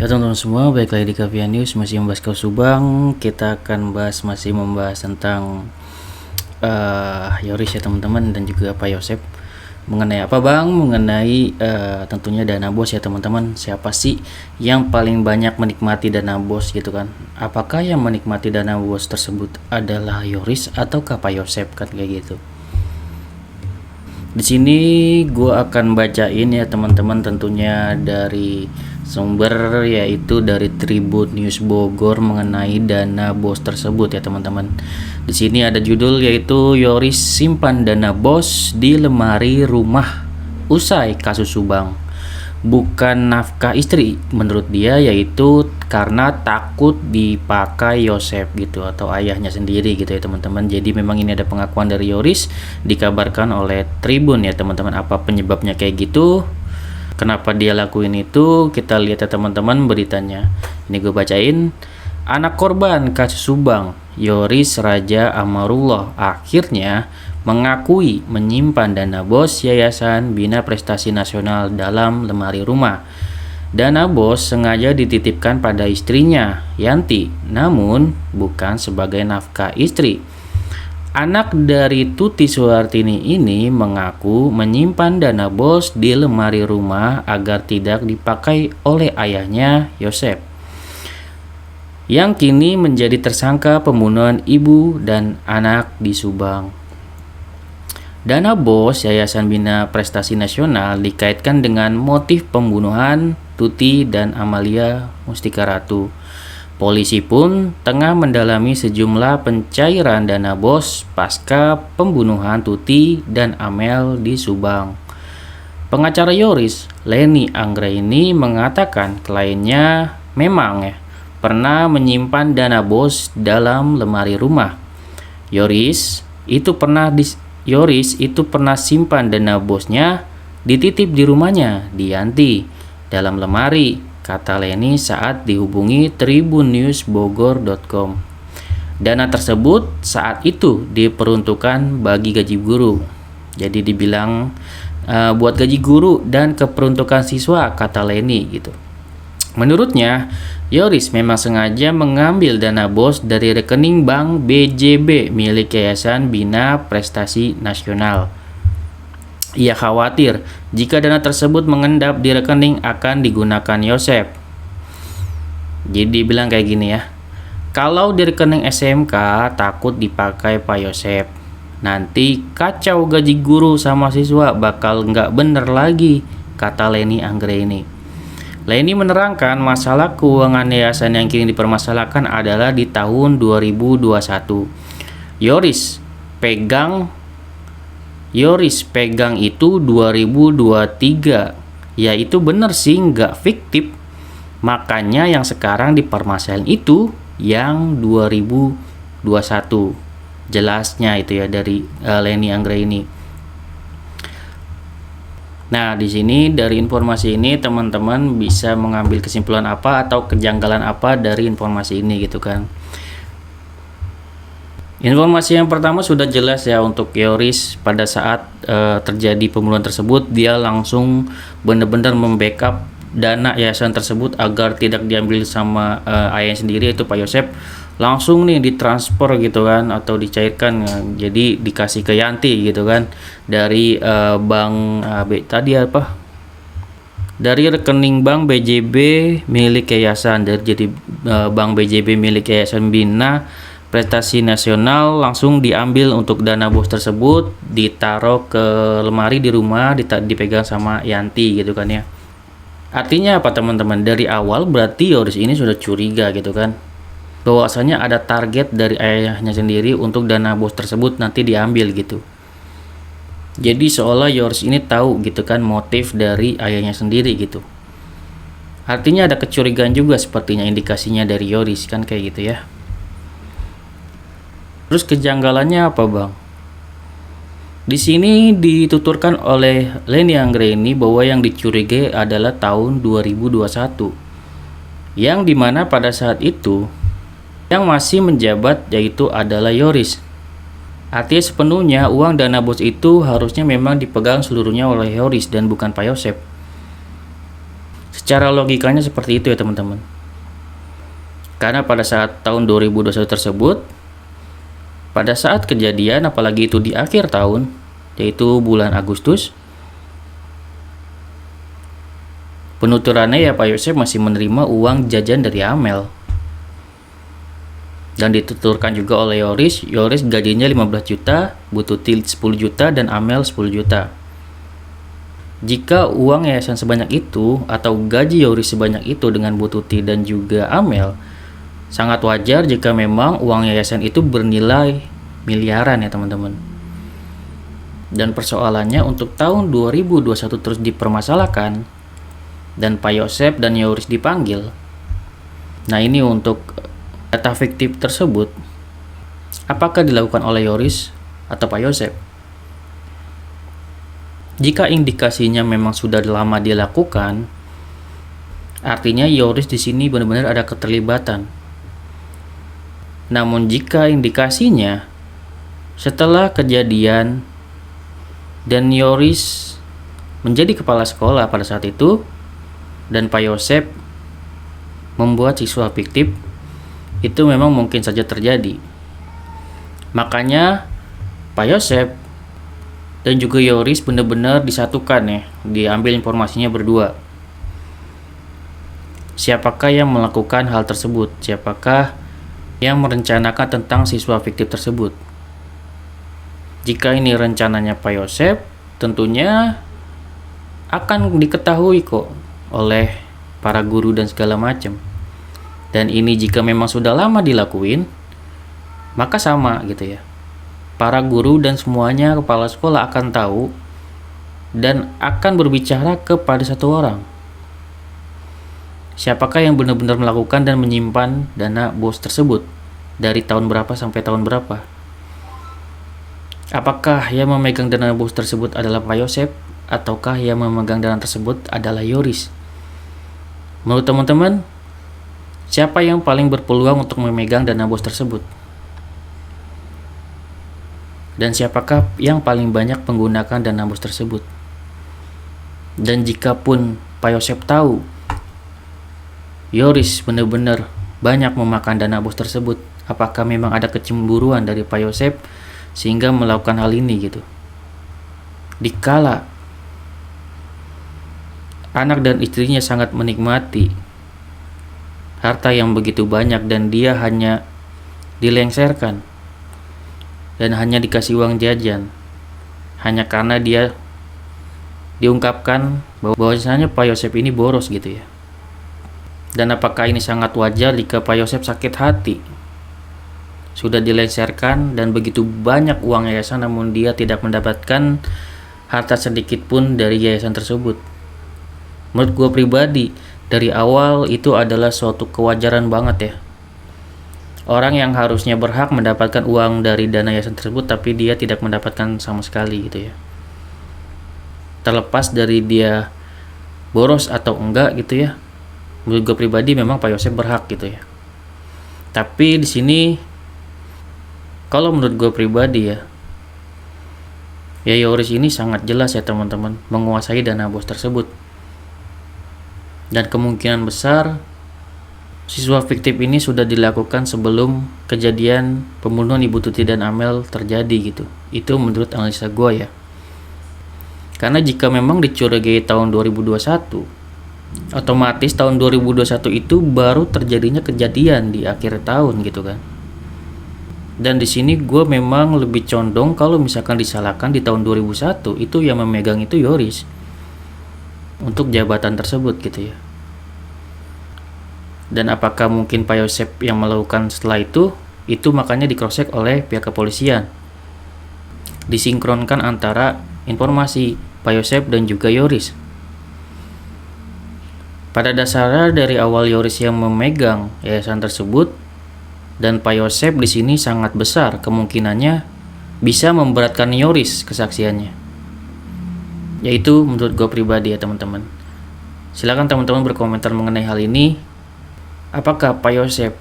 Ya teman-teman semua, balik lagi di Kavia News, masih membahas kasus Subang. Kita akan masih membahas tentang Yoris ya teman-teman, dan juga Pak Yosep. Mengenai apa bang? Mengenai tentunya dana bos ya teman-teman. Siapa sih yang paling banyak menikmati dana bos gitu kan? Apakah yang menikmati dana bos tersebut adalah Yoris atau Pak Yosep kan kayak gitu? Di sini gue akan bacain ya teman-teman, tentunya dari sumber yaitu dari Tribun News Bogor mengenai dana bos tersebut ya teman-teman. Di sini ada judul yaitu Yoris simpan dana bos di lemari rumah usai kasus Subang. Bukan nafkah istri menurut dia, yaitu karena takut dipakai Yosep gitu atau ayahnya sendiri gitu ya teman-teman. Jadi memang ini ada pengakuan dari Yoris, dikabarkan oleh Tribun ya teman-teman. Apa penyebabnya kayak gitu, kenapa dia lakuin itu, kita lihat ya teman-teman beritanya. Ini gue bacain. Anak korban kasus Subang, Yoris Raja Amarullah, akhirnya mengakui menyimpan dana bos Yayasan Bina Prestasi Nasional dalam lemari rumah. Dana bos sengaja dititipkan pada istrinya, Yanti, namun bukan sebagai nafkah istri. Anak dari Tuti Suhartini ini mengaku menyimpan dana bos di lemari rumah agar tidak dipakai oleh ayahnya, Yosep, yang kini menjadi tersangka pembunuhan ibu dan anak di Subang. Dana bos Yayasan Bina Prestasi Nasional dikaitkan dengan motif pembunuhan Tuti dan Amalia Mustika Ratu. Polisi pun tengah mendalami sejumlah pencairan dana bos pasca pembunuhan Tuti dan Amel di Subang. Pengacara Yoris, Leni Anggraini, mengatakan kliennya memang pernah menyimpan dana bos dalam lemari rumah. Yoris itu pernah simpan dana bosnya dititip di rumahnya di Yanti dalam lemari, kata Leni saat dihubungi tribunnewsbogor.com. Dana tersebut saat itu diperuntukkan bagi gaji guru. Jadi dibilang buat gaji guru dan keperuntukan siswa, kata Leni gitu. Menurutnya, Yoris memang sengaja mengambil dana bos dari rekening bank BJB milik Yayasan Bina Prestasi Nasional. Ia khawatir jika dana tersebut mengendap di rekening akan digunakan Yosep. Jadi bilang kayak gini ya, kalau di rekening SMK takut dipakai Pak Yosep, nanti kacau gaji guru sama siswa, bakal nggak bener lagi, kata Leni Anggraini. Leni menerangkan masalah keuangan yayasan yang kini dipermasalahkan adalah di tahun 2021. Yoris pegang itu 2023. Ya itu bener sih, nggak fiktif. Makanya yang sekarang dipermasalahin itu yang 2021. Jelasnya itu ya dari Leni Anggraini. Nah, di sini dari informasi ini teman-teman bisa mengambil kesimpulan apa atau kejanggalan apa dari informasi ini gitu kan. Informasi yang pertama sudah jelas ya, untuk Yoris pada saat terjadi pembunuhan tersebut dia langsung benar-benar membackup dana yayasan tersebut agar tidak diambil sama ayahnya sendiri, yaitu Pak Yosep. Langsung nih ditransfer gitu kan, atau dicairkan, jadi dikasih ke Yanti gitu kan, dari bank dari rekening bank BJB milik yayasan, jadi bank BJB milik Yayasan Bina Prestasi Nasional langsung diambil untuk dana bos tersebut, ditaruh ke lemari di rumah, dipegang sama Yanti gitu kan ya. Artinya apa teman-teman? Dari awal berarti Yoris ini sudah curiga gitu kan, bahwasanya ada target dari ayahnya sendiri untuk dana bos tersebut nanti diambil gitu. Jadi seolah Yoris ini tahu gitu kan motif dari ayahnya sendiri gitu. Artinya ada kecurigaan juga sepertinya indikasinya dari Yoris kan kayak gitu ya. Terus kejanggalannya apa bang? Di sini dituturkan oleh Leni Anggraini bahwa yang dicurigai adalah tahun 2021, yang dimana pada saat itu yang masih menjabat yaitu adalah Yoris. Artinya sepenuhnya uang dana bos itu harusnya memang dipegang seluruhnya oleh Yoris dan bukan Pak Yosep. Secara logikanya seperti itu ya teman-teman. Karena pada saat tahun 2021 tersebut, pada saat kejadian, apalagi itu di akhir tahun, yaitu bulan Agustus, penuturannya ya Pak Yosep masih menerima uang jajan dari Amel. Dan dituturkan juga oleh Yoris. Yoris gajinya 15 juta, Bu Tuti 10 juta, dan Amel 10 juta. Jika uang yayasan sebanyak itu atau gaji Yoris sebanyak itu dengan Bu Tuti dan juga Amel, sangat wajar jika memang uang yayasan itu bernilai miliaran ya teman-teman. Dan persoalannya untuk tahun 2021 terus dipermasalahkan dan Pak Yosep dan Yoris dipanggil. Nah, ini untuk data fiktif tersebut, apakah dilakukan oleh Yoris atau Pak Yosep? Jika indikasinya memang sudah lama dilakukan, artinya Yoris di sini benar-benar ada keterlibatan. Namun jika indikasinya setelah kejadian dan Yoris menjadi kepala sekolah pada saat itu dan Pak Yosep membuat siswa fiktif, itu memang mungkin saja terjadi. Makanya Pak Yosep dan juga Yoris benar-benar disatukan ya, diambil informasinya berdua. Siapakah yang melakukan hal tersebut? Siapakah yang merencanakan tentang siswa fiktif tersebut? Jika ini rencananya Pak Yosep, tentunya akan diketahui kok oleh para guru dan segala macam. Dan ini jika memang sudah lama dilakuin, maka sama gitu ya. Para guru dan semuanya kepala sekolah akan tahu dan akan berbicara kepada satu orang. Siapakah yang benar-benar melakukan dan menyimpan dana BOS tersebut dari tahun berapa sampai tahun berapa? Apakah yang memegang dana BOS tersebut adalah Pak Yosep ataukah yang memegang dana tersebut adalah Yoris? Menurut teman-teman, siapa yang paling berpeluang untuk memegang dana BOS tersebut? Dan siapakah yang paling banyak menggunakan dana BOS tersebut? Dan jika pun Pak Yosep tahu Yoris benar-benar banyak memakan dana BOS tersebut, apakah memang ada kecemburuan dari Pak Yosep sehingga melakukan hal ini gitu? Dikala anak dan istrinya sangat menikmati harta yang begitu banyak dan dia hanya dilengserkan dan hanya dikasih uang jajan hanya karena dia diungkapkan bahwasanya Pak Yosep ini boros gitu ya. Dan apakah ini sangat wajar jika Pak Yosep sakit hati sudah dilengserkan dan begitu banyak uang yayasan namun dia tidak mendapatkan harta sedikit pun dari yayasan tersebut? Menurut gue pribadi, dari awal itu adalah suatu kewajaran banget ya. Orang yang harusnya berhak mendapatkan uang dari dana yayasan tersebut tapi dia tidak mendapatkan sama sekali gitu ya. Terlepas dari dia boros atau enggak gitu ya. Menurut gue pribadi memang Pak Yosep berhak gitu ya. Tapi di sini kalau menurut gue pribadi ya Yoris ini sangat jelas ya teman-teman menguasai dana BOS tersebut. Dan kemungkinan besar siswa fiktif ini sudah dilakukan sebelum kejadian pembunuhan Ibu Tuti dan Amel terjadi gitu. Itu menurut analisa gue ya. Karena jika memang dicurigai tahun 2021, otomatis tahun 2021 itu baru terjadinya kejadian di akhir tahun gitu kan. Dan di sini gue memang lebih condong kalau misalkan disalahkan di tahun 2001 itu yang memegang itu Yoris untuk jabatan tersebut gitu ya. Dan apakah mungkin Pak Yosep yang melakukan setelah itu makanya dikrosek oleh pihak kepolisian. Disinkronkan antara informasi Pak Yosep dan juga Yoris. Pada dasarnya dari awal Yoris yang memegang yayasan tersebut dan Pak Yosep di sini sangat besar kemungkinannya bisa memberatkan Yoris kesaksiannya. Yaitu menurut gue pribadi ya teman-teman. Silakan teman-teman berkomentar mengenai hal ini. Apakah Pak Yosep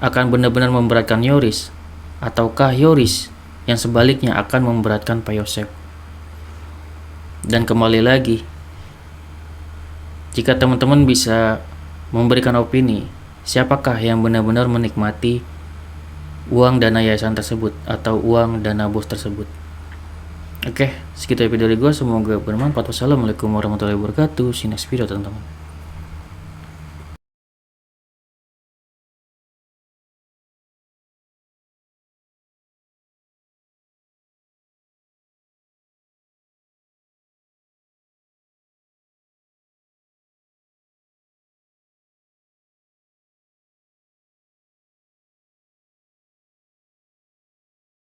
akan benar-benar memberatkan Yoris ataukah Yoris yang sebaliknya akan memberatkan Pak Yosep? Dan kembali lagi, Jika teman-teman bisa memberikan opini, siapakah yang benar-benar menikmati uang dana yayasan tersebut atau uang dana bos tersebut? Oke, segitu video dari gue, semoga bermanfaat. Wassalamualaikum warahmatullahi wabarakatuh. See you next video teman-teman.